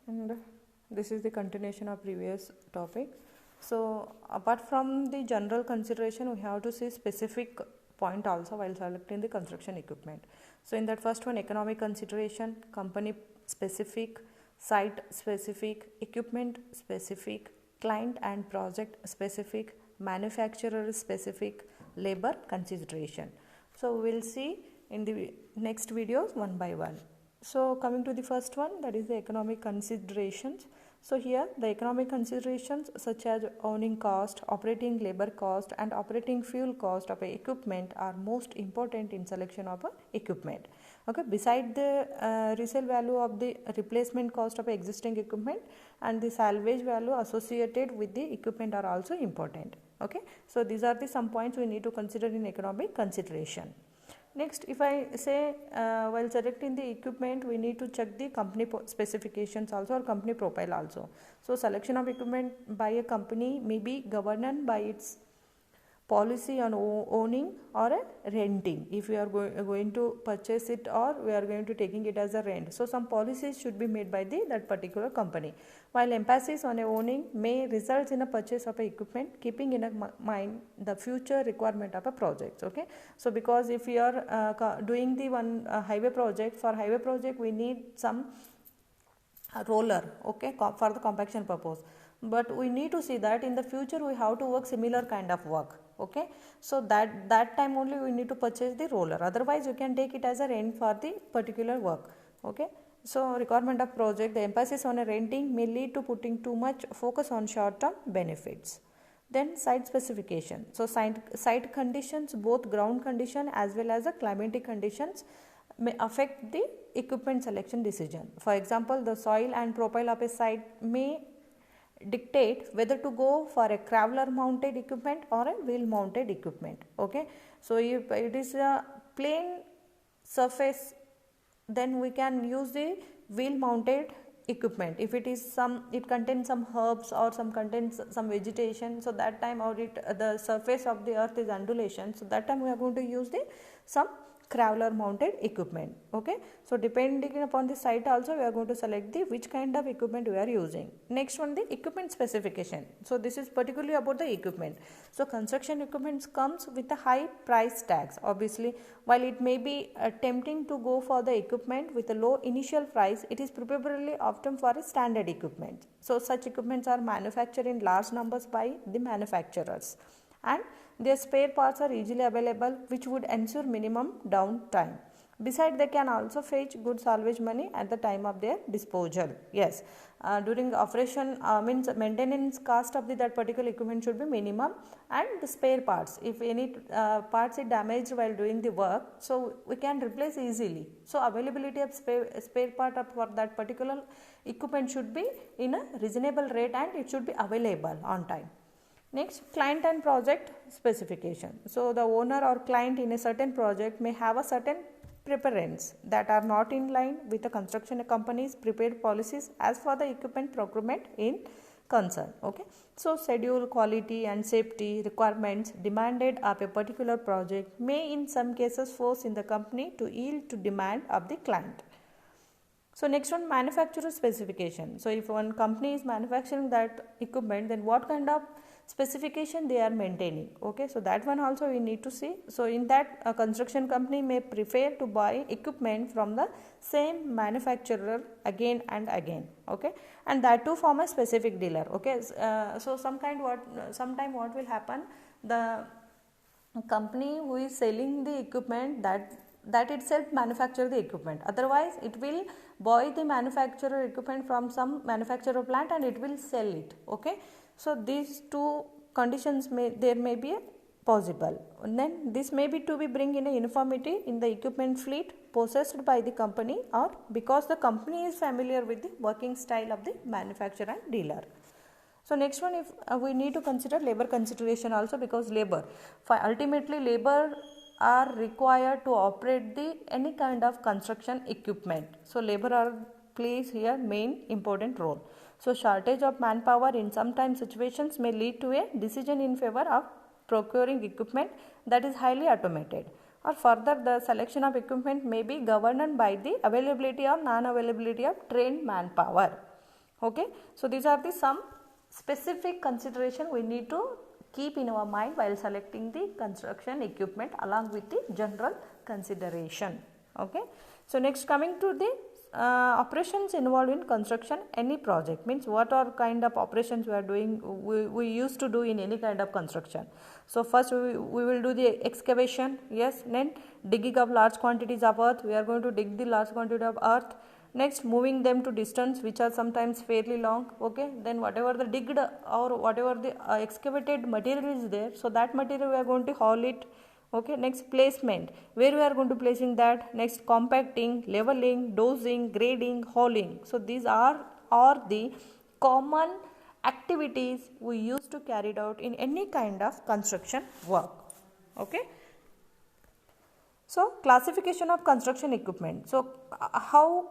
And this is the continuation of previous topic. So apart from the general consideration, we have to see specific point also while selecting the construction equipment. So in that first one, economic consideration, company specific, site specific, equipment specific, client and project specific, manufacturer specific, labor consideration. So we will see in the next videos one by one. So coming to the first one, that is the economic considerations. So here the economic considerations such as owning cost, operating labor cost and operating fuel cost of a equipment are most important in selection of a equipment. Okay, beside the resale value of the replacement cost of existing equipment and the salvage value associated with the equipment are also important. Okay, so these are the some points we need to consider in economic consideration. Next, if I say while selecting the equipment, we need to check the company specifications also or company profile also. So selection of equipment by a company may be governed by its policy on owning or renting, if we are going to purchase it or we are going to taking it as a rent. So some policies should be made by that particular company, while emphasis on owning may result in a purchase of a equipment keeping in mind the future requirement of a project. Okay, so because if we are doing the one highway project, for highway project we need some roller, okay, for the compaction purpose, but we need to see that in the future we have to work similar kind of work. Okay, so that time only we need to purchase the roller, otherwise you can take it as a rent for the particular work. Okay, so requirement of project, the emphasis on a renting may lead to putting too much focus on short term benefits. Then site specification, so site conditions, both ground condition as well as the climatic conditions may affect the equipment selection decision. For example, the soil and profile of a site may dictate whether to go for a crawler mounted equipment or a wheel mounted equipment. Okay, so if it is a plain surface, then we can use the wheel mounted equipment. If it is it contains some herbs or contains some vegetation, so that time, or the surface of the earth is undulation, so that time we are going to use some crawler mounted equipment. Okay, so depending upon the site also we are going to select which kind of equipment we are using. Next one, the equipment specification. So this is particularly about the equipment. So construction equipment comes with a high price tags. Obviously, while it may be tempting to go for the equipment with a low initial price, it is preferably often for a standard equipment. So such equipments are manufactured in large numbers by the manufacturers, and their spare parts are easily available, which would ensure minimum downtime. Besides, they can also fetch good salvage money at the time of their disposal. Yes, during operation, means maintenance cost of that particular equipment should be minimum, and the spare parts, if any parts is damaged while doing the work, so we can replace easily. So availability of spare part for that particular equipment should be in a reasonable rate and it should be available on time. Next, client and project specification. So the owner or client in a certain project may have a certain preference that are not in line with the construction company's prepared policies as for the equipment procurement in concern. Okay, so schedule, quality and safety requirements demanded of a particular project may in some cases force in the company to yield to demand of the client. So next one, manufacturer specification. So if one company is manufacturing that equipment, then what kind of specification they are maintaining. Okay, so that one also we need to see. So in that, a construction company may prefer to buy equipment from the same manufacturer again and again. Okay, and that too from a specific dealer. Okay, so sometime what will happen, the company who is selling the equipment, that itself manufacture the equipment, otherwise it will buy the manufacturer equipment from some manufacturer plant and it will sell it. Okay, so these two conditions may be possible, and then this may be to be bring in a uniformity in the equipment fleet possessed by the company, or because the company is familiar with the working style of the manufacturer and dealer. So next one, if we need to consider labor consideration also, because ultimately labor are required to operate any kind of construction equipment. So labor plays here main important role. So shortage of manpower in sometimes situations may lead to a decision in favor of procuring equipment that is highly automated, or further the selection of equipment may be governed by the availability or non-availability of trained manpower. Okay, so these are the some specific consideration we need to keep in our mind while selecting the construction equipment along with the general consideration. Okay, so next coming to the operations involved in construction any project, means what are kind of operations we are doing, we used to do in any kind of construction. So first we will do the excavation, yes, then digging of large quantities of earth, we are going to dig the large quantity of earth. Next, moving them to distance which are sometimes fairly long. Okay, then whatever the digged or whatever the excavated material is there, so that material we are going to haul it. Okay, next placement, where we are going to placing that. Next, compacting, leveling, dosing, grading, hauling. So these are the common activities we used to carry out in any kind of construction work. Okay, so classification of construction equipment. So how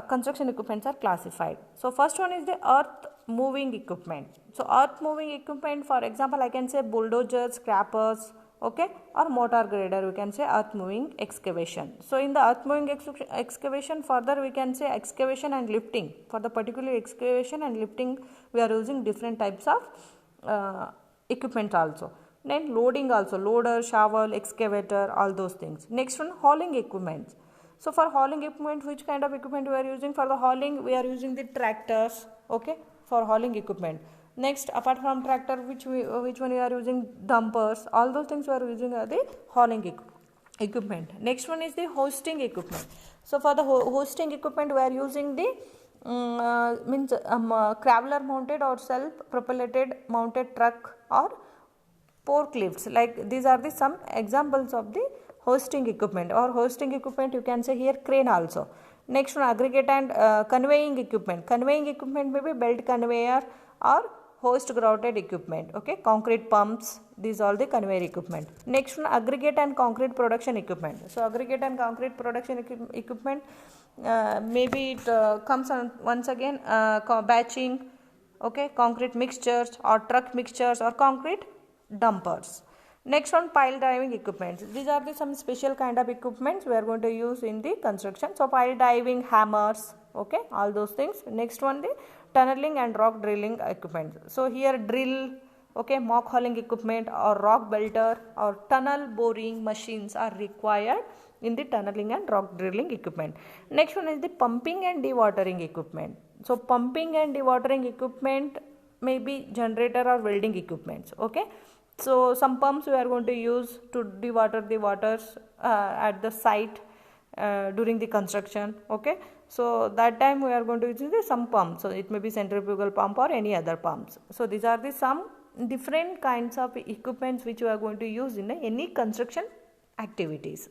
construction equipments are classified. So first one is the earth moving equipment. So earth moving equipment, for example, I can say bulldozers, scrappers, okay, or motor grader, we can say earth moving excavation. So in the earth moving excavation, further we can say excavation and lifting. For the particular excavation and lifting, we are using different types of equipment also. Then loading also, loader, shovel, excavator, all those things. Next one, hauling equipment. So for hauling equipment, which kind of equipment we are using? For the hauling, we are using the tractors, okay, for hauling equipment. Next, apart from tractor, which one we are using? Dumpers. All those things we are using are the hauling equipment. Next one is the hosting equipment. So for the hosting equipment, we are using the traveler mounted or self propelled mounted truck or forklifts. Like these are the some examples of the hosting equipment, or hosting equipment you can say here crane also. Next one, aggregate and conveying equipment. Conveying equipment may be belt conveyor or hoist grouted equipment, okay, concrete pumps, these are the conveyor equipment. Next one, aggregate and concrete production equipment. So aggregate and concrete production equipment, maybe it comes on once again batching, okay, concrete mixtures or truck mixtures or concrete dumpers. Next one, pile driving equipment. These are the some special kind of equipments we are going to use in the construction. So pile driving, hammers, okay, all those things. Next one, the tunneling and rock drilling equipment. So here drill, okay, mock hauling equipment or rock belter or tunnel boring machines are required in the tunneling and rock drilling equipment. Next one is the pumping and dewatering equipment. So pumping and dewatering equipment may be generator or welding equipments, okay. So some pumps we are going to use to dewater the waters at the site during the construction, okay. So that time we are going to use some pumps. So it may be centrifugal pump or any other pumps. So these are the some different kinds of equipments which we are going to use in any construction activities.